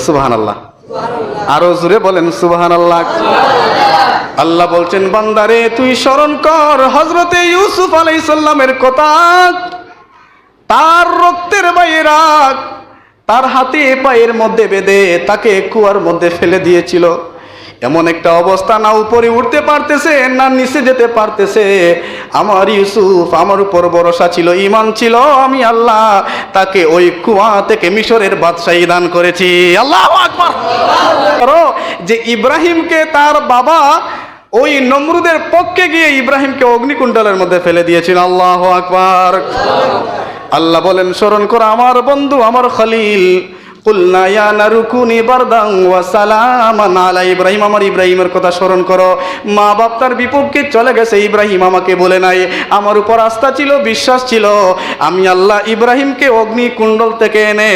সুবহানাল্লাহ, আরো জোরে বলেন সুবহানাল্লাহ। আল্লাহ বলছেন, বান্দারে তুই স্মরণ কর হযরতে ইউসুফ আলাইহিস সালামের কথা। তার রক্তের বাইরাগ তার হাতে পায়ের মধ্যে বেঁধে তাকে কুয়ার মধ্যে ফেলে দিয়েছিল। এমন একটা অবস্থা, না উপরে উঠতে পারতেছে না নিচে যেতে পারতেছে। আমার ইউসুফ আমার উপর ভরসা ছিল, ঈমান ছিল, আমি আল্লাহ তাকে ওই কুয়া থেকে মিশরের বাদশাহী দান করেছি। আল্লাহু আকবার। যে ইব্রাহিমকে তার বাবা ওই নমরুদের পক্ষে গিয়ে ইব্রাহিমকে অগ্নিকুণ্ডলের মধ্যে ফেলে দিয়েছিল। আল্লাহু আকবার। আল্লাহ বলেন, স্মরণ করো আমার বন্ধু, আমার খলিল। কুলনা ইয়া নারু কুনি বারদান ওয়া সালামান আলা ইব্রাহিম। আমার ইব্রাহিমের কথা স্মরণ করো। মা বাপ তার বিপক্ষে চলে গেছে, ইব্রাহিম আমাকে বলে নাই। আমার উপর আস্থা ছিল, বিশ্বাস ছিল। আমি আল্লাহ ইব্রাহিমকে অগ্নিকুণ্ডল থেকে এনে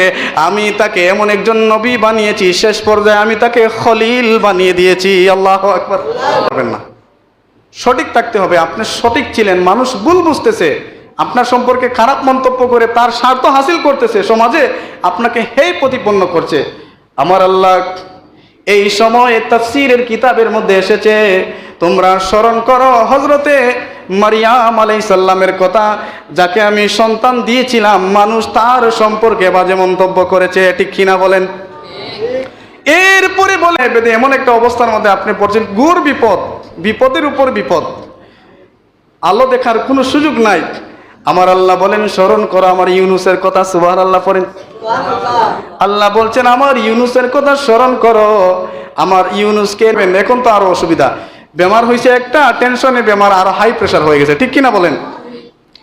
আমি তাকে এমন একজন নবী বানিয়েছি, শেষ পর্যায়ে আমি তাকে খলিল বানিয়ে দিয়েছি। আল্লাহু আকবার। পারবেন না, সঠিক থাকতে হবে। আপনি সঠিক ছিলেন, মানুষ ভুল বুঝতেছে, আপনার সম্পর্কে খারাপ মন্তব্য করে তার স্বার্থ হাসিল করতেছে, সমাজে আপনাকে হেয় প্রতিপন্ন করছে। আমার আল্লাহ এই সময় তাফসীরের কিতাবের মধ্যে এসেছে, তোমরা স্মরণ করো হযরতে মারিয়াম আলাইহিস সালামের কথা, যাকে আমি সন্তান দিয়েছিলাম। মানুষ তার সম্পর্কে বাজে মন্তব্য করেছে, ঠিক কিনা বলেন? এরপরে বলে বেদে এমন একটা অবস্থার মধ্যে আপনি পড়ছেন, ঘোর বিপদ, বিপদের উপর বিপদ, আলো দেখার কোনো সুযোগ নাই। আমার আল্লাহ বলেন, স্মরণ করো আমার ইউনুসের কথা। সুবহানাল্লাহ পড়েন। আল্লাহ বলছেন, আমার ইউনুসের কথা স্মরণ করো। আমার ইউনুসকে, এখন তো আরো অসুবিধা, বেমার হয়েছে একটা, টেনশনে বেমার, আরো হাই প্রেশার হয়ে গেছে, ঠিক কিনা বলেন?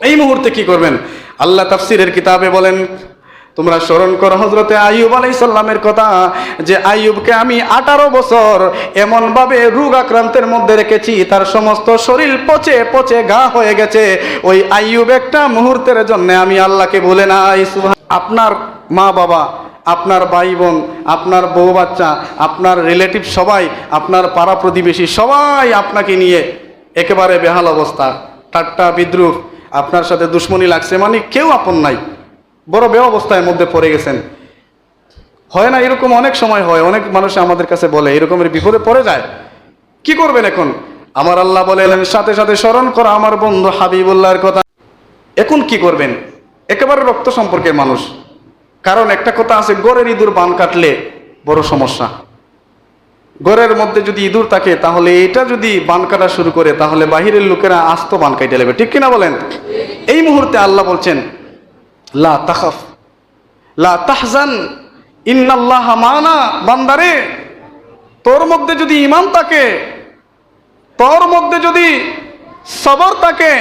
এই মুহূর্তে কি করবেন? আল্লাহ তাফসীরের কিতাবে বলেন, তোমরা স্মরণ করো হযরতে আইয়ুব আলাইহিস সালামের কথা, যে আইয়ুবকে আমি 18 বছর এমন ভাবে রোগ আক্রান্তের মধ্যে রেখেছি, তার সমস্ত শরীর পচে পচে ঘা হয়ে গেছে। ওই আইয়ুব একটা মুহূর্তের জন্য আমি আল্লাহকে ভুলে নাই। আপনার মা বাবা, আপনার ভাই বোন, আপনার বউ বাচ্চা, আপনার রিলেটিভ সবাই, আপনার পাড়া প্রতিবেশী সবাই আপনাকে নিয়ে একেবারে বেহাল অবস্থা, ঠাট্টা বিদ্রুপ, আপনার সাথে দুশ্মনী লাগছে, মানে কেউ আপন নাই, বড় বে অবস্থায় মধ্যে পড়ে গেছেন। হয় না এরকম? অনেক সময় হয়, অনেক মানুষ আমাদের কাছে বলে এরকমের বিপদে পড়ে যায়। কি করবেন এখন? আমার আল্লাহ বলেন, সাথে সাথে স্মরণ করো আমার বন্ধু হাবিবুল্লাহর কথা। এখন কি করবেন? একেবারে রক্ত সম্পর্কের মানুষ, কারণ একটা কথা আছে, গড়ের ইঁদুর বান কাটলে বড় সমস্যা। গড়ের মধ্যে যদি ইঁদুর থাকে, তাহলে এটা যদি বান কাটা শুরু করে, তাহলে বাহিরের লোকেরা আস্ত বান কাটে নেবে, ঠিক কিনা বলেন? এই মুহূর্তে আল্লাহ বলছেন, লা তাখাফ লা তাহজান ইন্নাল্লাহা মানা। বান্দারে, তোর মধ্যে যদি ঈমান থাকে, তোর মধ্যে যদি সবর থাকে,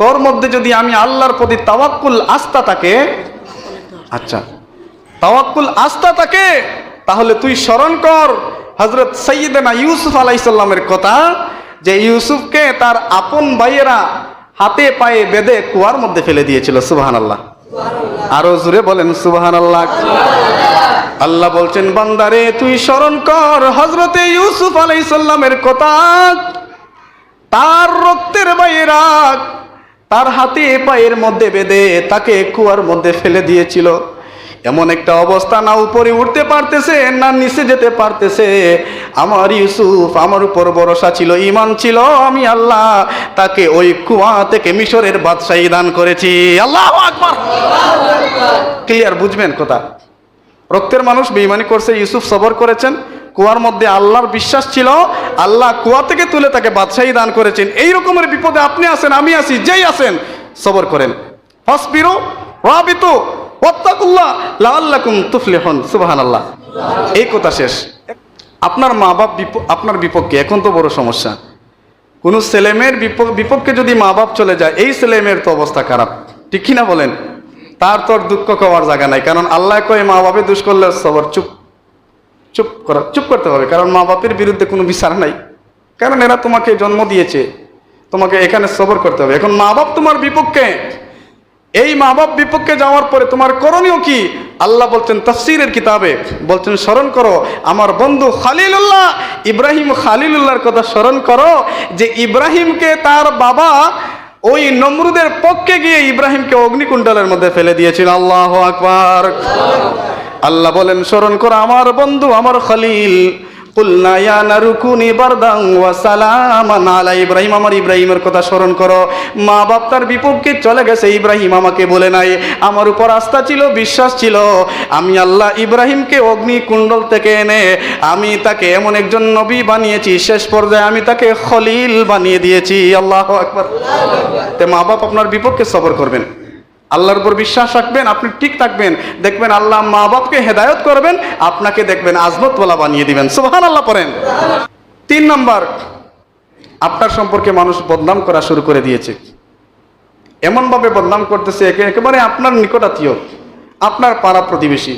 তোর মধ্যে যদি আমি আল্লাহর প্রতি তাওয়াক্কুল আস্থা থাকে, আচ্ছা তাওয়াক্কুল আস্থা থাকে, তাহলে তুই স্মরণ কর হযরত সাইয়্যিদানা ইউসুফ আলাইহিস সালামের কথা, যে ইউসুফকে তার আপন ভাইয়েরা হাতে পায়ে বেঁধে কুয়ার মধ্যে ফেলে দিয়েছিল। সুবহানাল্লাহ, আরো জোরে বলেন সুবহানাল্লাহ। আল্লাহ বলছেন, বান্দারে তুই স্মরণ কর হযরতে ইউসুফ আলাইহিস সালামের কথা। তার রক্তের বাইরাগ তার হাতে পায়ের মধ্যে বেঁধে তাকে কুয়ার মধ্যে ফেলে দিয়েছিল। এমন একটা অবস্থা, না উপরে উঠতে পারতেছে না নিচে যেতে পারতেছে। আমার ইউসুফ আমার উপর ভরসা ছিল, ঈমান ছিল, আমি আল্লাহ তাকে ওই কুয়া থেকে মিশরের বাদশাহী দান করেছি। আল্লাহু আকবার। ক্লিয়ার বুঝবেন কথা? রক্তের মানুষ বেঈমানি করছে, ইউসুফ সবর করেছেন, কুয়ার মধ্যে আল্লাহর বিশ্বাস ছিল, আল্লাহ কুয়া থেকে তুলে তাকে বাদশাহী দান করেছেন। এই রকমের বিপদে আপনি আছেন, আমি আছি, যেই আছেন, সবর করেন। ফাসবিরু ওয়াবিতু ওয়াত্তাকুল্লাহ লাআল্লাকুম তুফলিহুন। সুবহানাল্লাহ। এই কথা শেষ। আপনার মা বাপ আপনার বিপক্ষে, এখন তো বড় সমস্যা। কোনো ছেলেমেয়ের বিপক্ষে যদি মা বাপ চলে যায়, এই ছেলেমেয়ের তো অবস্থা খারাপ, ঠিক কিনা বলেন? তার তো দুঃখ করার জায়গা নাই, কারণ আল্লাহ কয় মা বাপে দুষ করলে সবর, চুপ করতে হবে, কারণ মা বাপের বিরুদ্ধে কোনো বিচার নাই, কারণ এরা তোমাকে জন্ম দিয়েছে, তোমাকে এখানে সবর করতে হবে। এখন মা বাপ তোমার বিপক্ষে, এই মা বাপ বিপক্ষে যাওয়ার পরে তোমার করণীয় কি? আল্লাহ বলছেন তাফসীরের কিতাবে, বলছেন স্মরণ করো আমার বন্ধু খালিলুল্লাহ ইব্রাহিম খালিলুল্লাহর কথা স্মরণ করো, যে ইব্রাহিমকে তার বাবা ওই নমরুদের পক্ষে গিয়ে ইব্রাহিমকে অগ্নিকুণ্ডলের মধ্যে ফেলে দিয়েছিল। আল্লাহু আকবার। আল্লাহ বলেন স্মরণ করো আমার বন্ধু আমার খলিল, কুলনা ইয়া নারু কুনি বারদান ওয়া সালামান আলা ইব্রাহিম, আমার ইব্রাহিমের কথা স্মরণ করো। মা বাপ তার বিপক্ষে চলে গেছে, ইব্রাহিম আমাকে বলে নাই, আমার উপর আস্থা ছিল, বিশ্বাস ছিল। আমি আল্লাহ ইব্রাহিমকে অগ্নিকুণ্ডল থেকে এনে আমি তাকে এমন একজন নবী বানিয়েছি, শেষ পর্যায়ে আমি তাকে খলিল বানিয়ে দিয়েছি। আল্লাহু আকবার। তে মা বাপ আপনার বিপক্ষে সবর করবেন, আল্লাহর উপর বিশ্বাস রাখবেন, আপনি ঠিক থাকবেন, দেখবেন আল্লাহ মা বাপকে হেদায়ত করবেন, আপনাকে দেখবেন আজমতওয়ালা বানিয়ে দিবেন। সুবহানাল্লাহ পড়েন। 3 নম্বর, আপনার সম্পর্কে মানুষ বদনাম করা শুরু করে দিয়েছে। এমনভাবে বদনাম করতেছে, একেবারে আপনার নিকটাত্মীয়, আপনার পাড়া প্রতিবেশী,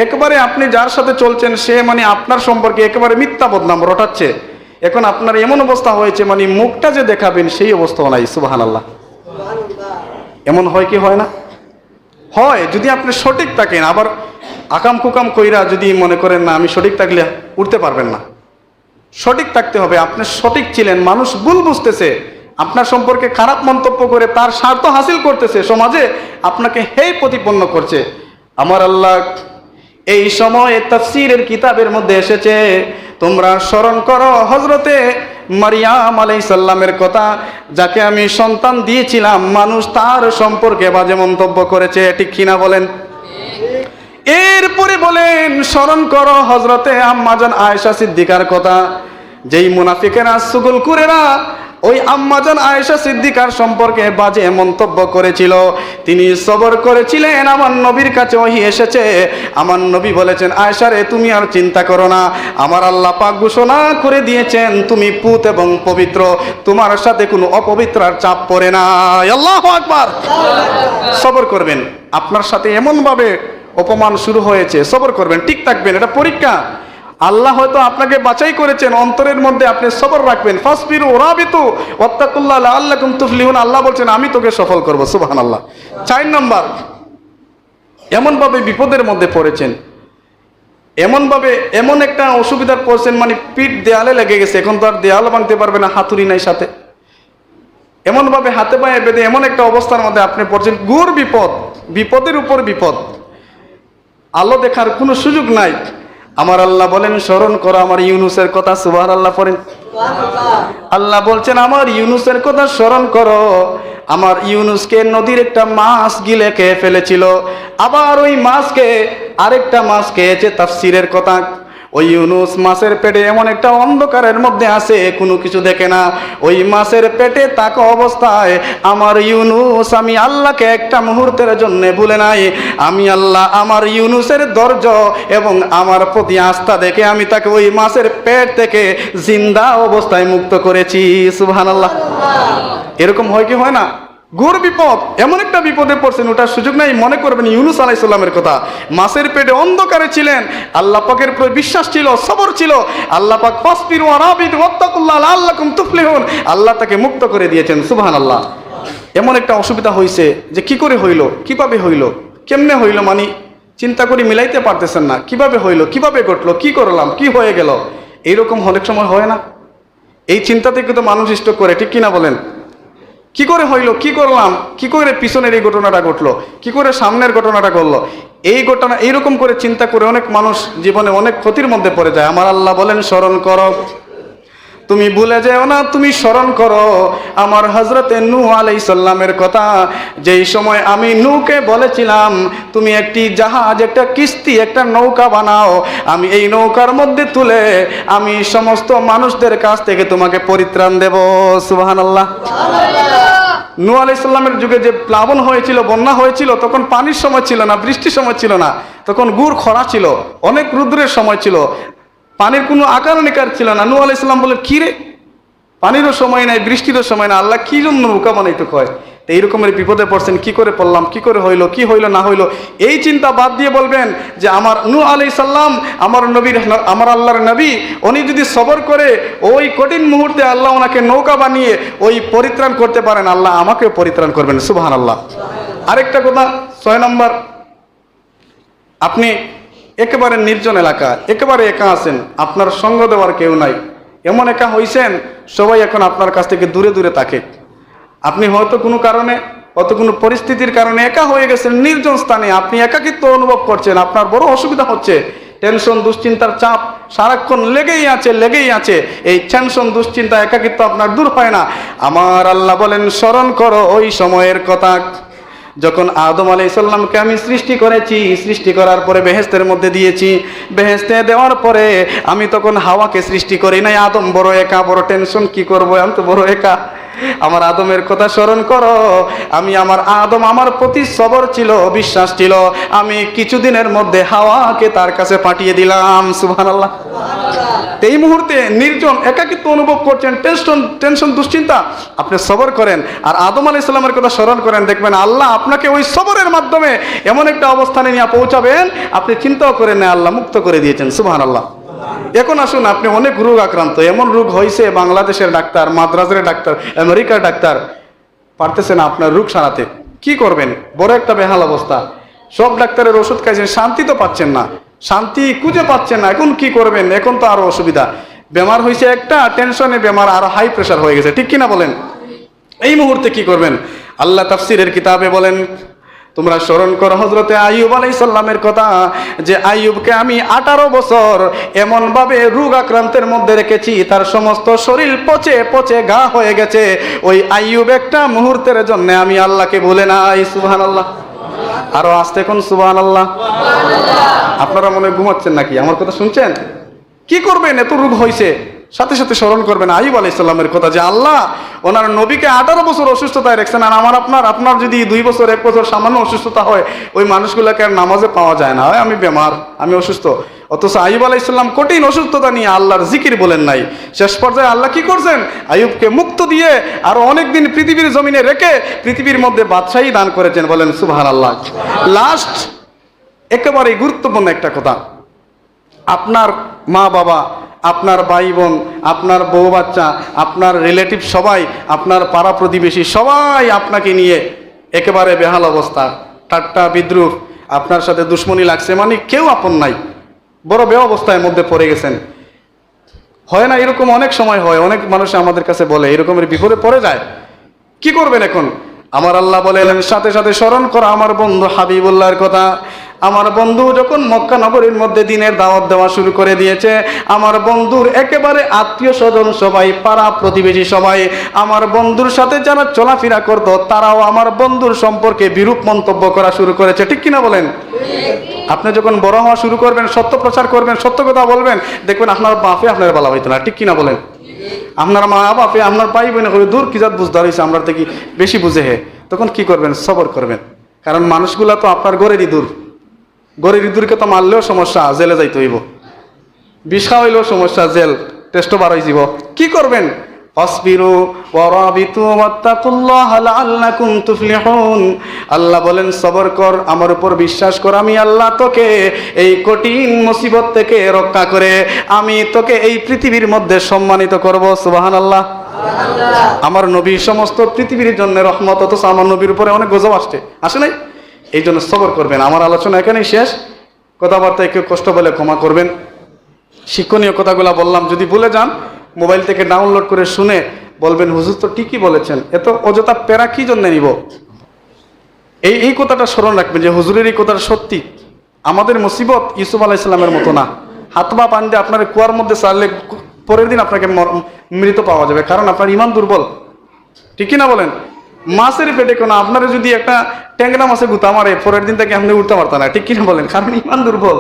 একেবারে আপনি যার সাথে চলছেন সে মানে আপনার সম্পর্কে একেবারে মিথ্যা বদনাম রটাচ্ছে। এখন আপনার এমন অবস্থা হয়েছে, মানে মুখটা যে দেখাবেন সেই অবস্থাও নাই। সুবহানাল্লাহ। এমন হয় কি হয় না? হয়, যদি আপনি সঠিক থাকেন। আবার আকাম কুকাম কইরা যদি মনে করেন না আমি সঠিক থাকলে উঠতে পারবেন না, সঠিক থাকতে হবে। আপনি সঠিক ছিলেন, মানুষ ভুল বুঝতেছে, আপনার সম্পর্কে খারাপ মন্তব্য করে তার স্বার্থ হাসিল করতেছে, সমাজে আপনাকে হেয় প্রতিপন্ন করছে। আমার আল্লাহ এই সময় তাফসীরের কিতাবের মধ্যে এসেছে, তোমরা স্মরণ করো হযরতে মারিয়াম আলাইহিস সালামের কথা, যাকে আমি সন্তান দিয়েছিলাম, মানুষ তার সম্পর্কে বাজে মন্তব্য করেছে, ঠিক কিনা বলেন? এরপরে বলেন স্মরণ করো হযরতে আম্মাজান আয়েশা সিদ্দিকার কথা, যেই মুনাফিকেরা সুগুলকুরেরা ওই আম্মাজান আয়েশা সিদ্দিকার সম্পর্কে বাজে মন্তব্য করেছিল, তিনি সবর করেছিলেন। আমার নবীর কাছে ওহী এসেছে, আমার নবী বলেছেন আয়েশা রে তুমি আর চিন্তা করো না, আমার আল্লাহ পাক ঘোষণা করে দিয়েছেন তুমি পুত এবং পবিত্র, তোমার সাথে কোনো অপবিত্রার চাপ পড়ে না। আল্লাহু আকবার। সবর করবেন, আপনার সাথে এমনভাবে অপমান শুরু হয়েছে, সবর করবেন, ঠিক থাকবেন, এটা পরীক্ষা। আল্লাহ হয়তো আপনাকে বাছাই করেছেন, অন্তরের মধ্যে আপনি সবর রাখবেন। ফাসবিরু ওয়ারাবিতু ওয়াত্তাকুল্লাহ লাআল্লাকুম তুফলিহুন, আল্লাহ বলছেন আমি তোকে সফল করব। সুবহানাল্লাহ। 4 নম্বর, এমনভাবে বিপদের মধ্যে পড়েছেন, এমনভাবে এমন একটা অসুবিধার পড়ছেন, মানে পিঠ দেয়ালে লেগে গেছে, এখন তো আর দেয়াল ভাঙতে পারবে না, হাতুড়ি নাই সাথে, এমনভাবে হাতে পায়ে বেঁধে এমন একটা অবস্থার মধ্যে আপনি পড়ছেন, ঘোর বিপদ, বিপদের উপর বিপদ, আলো দেখার কোনো সুযোগ নাই। আমার আল্লাহ বলেন স্মরণ করো আমার ইউনুসের কথা। সুবহানাল্লাহ পড়েন। আল্লাহ বলছেন আমার ইউনুসের কথা স্মরণ করো, আমার ইউনুসকে নদীর একটা মাছ গিলে খেয়ে ফেলেছিল, আবার ওই মাছকে আরেকটা মাছ খেয়েছে। তাফসীরের কথা, ওই ইউনুস মাছের পেটে এমন একটা অন্ধকারের মধ্যে আছে, কোনো কিছু দেখে না, ওই মাছের পেটে থাকা অবস্থায় আমার ইউনুস, আমি আল্লাহকে একটা মুহূর্তের জন্য ভুলে নাই। আমি আল্লাহ আমার ইউনুসের ধৈর্য এবং আমার প্রতি আস্থা দেখে আমি তাকে ওই মাছের পেট থেকে জিন্দা অবস্থায় মুক্ত করেছি। সুবহানাল্লাহ। এরকম হয় কি হয় না? ঘোর বিপদ, এমন একটা বিপদে পড়ছেন, ওটার সুযোগ নাই। মনে করবেন ইউনুস আলাইহিস সালামের কথা, মাছের পেটে অন্ধকারে ছিলেন, আল্লাহ পাকের উপর বিশ্বাস ছিল, সবর ছিল। আল্লাহ পাক ফাসবিরু ওয়ারাবিতু ওয়াত্তাকুল্লাহ লাআল্লাকুম তুফলিহুন, আল্লাহ তাকে মুক্ত করে দিয়েছেন। সুবহানাল্লাহ। এমন একটা অসুবিধা হয়েছে যে কি করে হইল, কিভাবে হইল, কেমনে হইল, মানে চিন্তা করে মিলাইতে পারতেছেন না, কিভাবে হইল, কিভাবে ঘটলো, কি করলাম, কি হয়ে গেল, এইরকম অনেক সময় হয় না? এই চিন্তা থেকে তো মানুষ স্ট্রোক করে, ঠিক কিনা বলেন? কি করে হইলো, কি করলাম, কি করে পিছনের এই ঘটনাটা ঘটলো, কি করে সামনের ঘটনাটা ঘটলো, এই ঘটনা এইরকম করে চিন্তা করে অনেক মানুষ জীবনে অনেক ক্ষতির মধ্যে পড়ে যায়। আমার আল্লাহ বলেন স্মরণ করো, তুমি ভুলে যেও না, তুমি স্মরণ করো আমার হযরতে নূহ আলাইহিস সালামের কথা, যেই সময় আমি নূহকে বলেছিলাম তুমি একটি জাহাজ, একটা কিস্তি, একটা নৌকা বানাও, আমি এই নৌকার মধ্যে তুলে আমি সমস্ত মানুষদের কাছ থেকে তোমাকে পরিত্রাণ দেব। সুবহানাল্লাহ। নূহ আলাইহিস সালামের যুগে যে প্লাবন হয়েছিল, বন্যা হয়েছিল, তখন পানির সময় ছিল না, বৃষ্টির সময় ছিল না, তখন ঘোর খরা ছিল, অনেক রৌদ্রের সময় ছিল, পানির কোনো আকার নিকার ছিল না। নূহ আলাইহিস সালাম বলে কি রে, পানিরও সময় নাই, বৃষ্টিরও সময় না, আল্লাহ কি জন্য নৌকা বানাইতে কয়? তো এইরকমের বিপদে পড়ছেন, কি করে পড়লাম, কি করে হইলো, কি হইলো না হইলো, এই চিন্তা বাদ দিয়ে বলবেন যে আমার নূহ আলাইহিস সালাম আমার নবীর, আমার আল্লাহর নবী, উনি যদি সবর করে ওই কঠিন মুহূর্তে আল্লাহ ওনাকে নৌকা বানিয়ে ওই পরিত্রাণ করতে পারেন, আল্লাহ আমাকেও পরিত্রাণ করবেন। সুবহানাল্লাহ। আরেকটা কথা, 6 নম্বর, আপনি একেবারে নির্জন এলাকা, একেবারে একা আছেন, আপনার সঙ্গ দেওয়ার কেউ নাই, এমন একা হইছেন সবাই এখন আপনার কাছ থেকে দূরে দূরে থাকে। আপনি হয়তো কোনো কারণে অত কোনো পরিস্থিতির কারণে একা হয়ে গেছেন, নির্জন স্থানে আপনি একাকিত্ব অনুভব করছেন, আপনার বড় অসুবিধা হচ্ছে, টেনশন দুশ্চিন্তার চাপ সারাক্ষণ লেগেই আছে, এই টেনশন দুশ্চিন্তা একাকিত্ব আপনার দূর হয় না। আমার আল্লাহ বলেন স্মরণ করো ওই সময়ের কথা যখন আদম আলাইহিস সালামকে আমি সৃষ্টি করেছি, সৃষ্টি করার পরে বেহেশতের মধ্যে দিয়েছি, বেহেশতে দেওয়ার পরে আমি তখন হাওয়াকে সৃষ্টি করি নাই। আদম বড় একা, বড় টেনশন, কি করবো, আমি তো বড় একা। আমার আদমের কথা স্মরণ করো, আমার আদম আমার প্রতি সবর ছিল, বিশ্বাস ছিল, আমি কিছুদিনের মধ্যে হাওয়াকে তার কাছে পাঠিয়ে দিলাম। সুবহানাল্লাহ। এই মুহূর্তে নির্জন একাকিত্ব অনুভব করছেন, টেনশন দুশ্চিন্তা, আপনি সবর করেন আর আদম আলাইহিস সালামের কথা স্মরণ করেন, দেখবেন আল্লাহ আপনাকে ওই সবরের মাধ্যমে এমন একটা অবস্থানে নিয়ে পৌঁছাবেন, আপনি চিন্তাও করেন না, আল্লাহ মুক্ত করে দিয়েছেন। সুবহানাল্লাহ। এখন আসুন, আপনি অনেক রোগ আক্রান্ত, এমন রোগ হয়েছে বাংলাদেশের ডাক্তার, মাদ্রাজের ডাক্তার, আমেরিকার ডাক্তার পারতেছে না আপনার রোগ সারাতে। কি করবেন? বড় একটা বেহাল অবস্থা। সব ডাক্তারের ওষুধ খাইছেন, শান্তি তো পাচ্ছেন না, শান্তি খুঁজে পাচ্ছেন না। এখন কি করবেন? এখন তো আরো অসুবিধা। বেমার হয়েছে একটা, টেনশনে বেমার আরো হাই প্রেশার হয়ে গেছে, ঠিক কিনা বলেন? এই মুহূর্তে কি করবেন? আল্লাহ তাফসীরের কিতাবে বলেন, তোমরা স্মরণ করো হযরতে আইয়ুব আলাইহিস সালামের কথা, যে আইয়ুবকে আমি 18 বছর এমন ভাবে রোগ আক্রান্তের মধ্যে রেখেছি, তার সমস্ত শরীর পচে পচে ঘা হয়ে গেছে। ওই আইয়ুব একটা মুহূর্তের জন্য আমি আল্লাহকে ভুলে নাই। সুবহানাল্লাহ। আরো আসতে কোন সুবহানাল্লাহ। আপনারা মনে ঘুমাচ্ছেন নাকি? আমার কথা শুনছেন? কি করবেন? এত রোগ হয়েছে, সাথে সাথে স্মরণ করবেন আইয়ুব আলাইহিস সালামের কথা, যে আল্লাহ ওনার নবীকে 18 বছর অসুস্থতায় রেখেছেন, আর আপনার যদি 2 বছর 1 বছর সামান্য অসুস্থতা হয়, ওই মানুষগুলোকে আর নামাজে পাওয়া যায় না, হয় আমি বেমার, আমি অসুস্থ। অথচ আইয়ুব আলাইহিস সালাম কঠিন অসুস্থতা নিয়ে আল্লাহর জিকির বলেন নাই। শেষ পর্যায়ে আল্লাহ কি করছেন? আইয়ুবকে মুক্ত দিয়ে আরো অনেকদিন পৃথিবীর জমিনে রেখে পৃথিবীর মধ্যে বাদশাহী দান করেছেন। বলেন সুবহানাল্লাহ। লাস্ট একেবারে গুরুত্বপূর্ণ একটা কথা, আপনার মা বাবা, আপনার ভাই বোন, আপনার বউ বাচ্চা, আপনার রিলেটিভ সবাই, আপনার পাড়া প্রতিবেশী সবাই আপনাকে নিয়ে একেবারে বেহাল অবস্থা, ঠাট্টা বিদ্রুপ, আপনার সাথে দুশ্মনী লাগছে, মানে কেউ আপন নাই, বড় বে অবস্থার মধ্যে পড়ে গেছেন। হয় না এরকম? অনেক সময় হয়, অনেক মানুষ আমাদের কাছে বলে এরকমের বিপদে পড়ে যায়। কি করবেন এখন? আমার আল্লাহ বলেন সাথে সাথে স্মরণ করা আমার বন্ধু হাবিবুল্লাহর কথা। আমার বন্ধু যখন মক্কা নগরীর মধ্যে দিনের দাওয়াত দেওয়া শুরু করে দিয়েছে, আমার বন্ধুর একেবারে আত্মীয় স্বজন সবাই, পাড়া প্রতিবেশী সবাই, আমার বন্ধুর সাথে যারা চলাফেরা করতো তারাও আমার বন্ধুর সম্পর্কে বিরূপ মন্তব্য করা শুরু করেছে, ঠিক কিনা বলেন? আপনি যখন বড় হওয়া শুরু করবেন, সত্য প্রচার করবেন, সত্য কথা বলবেন, দেখবেন আপনার বাপে আপনার বলা হইতো না, ঠিক কিনা বলেন? আপনার মা বাপে আপনার পাই বোনে হবে দূর কি জাত বুঝতে হয়েছে, আমরা থেকে বেশি বুঝে হে, তখন কি করবেন? সবর করবেন। কারণ মানুষগুলা তো আপনার গড়েরই দূর, গড়ের ইঁদুরকে তো মারলেও সমস্যা, জেলে যাইতে হইব, বিষ খাওয়াইলেও সমস্যা, জেল টেস্টও বার হয়ে যাব। কি করবেন? আসবিরু ওয়ারাবিতু ওয়াত্তাকুল্লাহ লাআল্লাকুম তুফলিহুন। আল্লাহ বলেন সবর কর, আমার উপর বিশ্বাস কর, আমি আল্লাহ তোকে এই কঠিন মুসিবত থেকে রক্ষা করে আমি তোকে এই পৃথিবীর মধ্যে সম্মানিত করব। সুবহানাল্লাহ। আমার নবী সমস্ত পৃথিবীর জন্য রহমত, অথচ আমার নবীর উপরে অনেক গজব আসে নাই। এই জন্য সবর করবেন। আমার আলোচনা এখানেই শেষ। কথাবার্তায় কেউ কষ্ট বলে ক্ষমা করবেন। শিক্ষণীয় কথাগুলো বললাম, যদি ভুলে যান মোবাইল থেকে ডাউনলোড করে শুনে বলবেন হুজুর তো ঠিকই বলেছেন, এত অযথা প্যারা কি জন্য নিব। এই কথাটা স্মরণ রাখবেন যে হুজুরের এই কথাটা সত্যি। আমাদের মুসিবত ইউসুফ আলাইহিস সালামের মতো না, হাত পা পান দিয়ে আপনার কুয়ার মধ্যে চাললে পরের দিন আপনাকে মৃত পাওয়া যাবে, কারণ আপনার ইমান দুর্বল, ঠিক কিনা বলেন? মাছের পেটে কোনো আপনারা যদি একটা ট্যাংরা মাছে গুতা মারে, পরের দিন থেকে আপনি উঠতে পারতেন না, ঠিক কিনা বলেন? কারণ ইমান দুর্বল।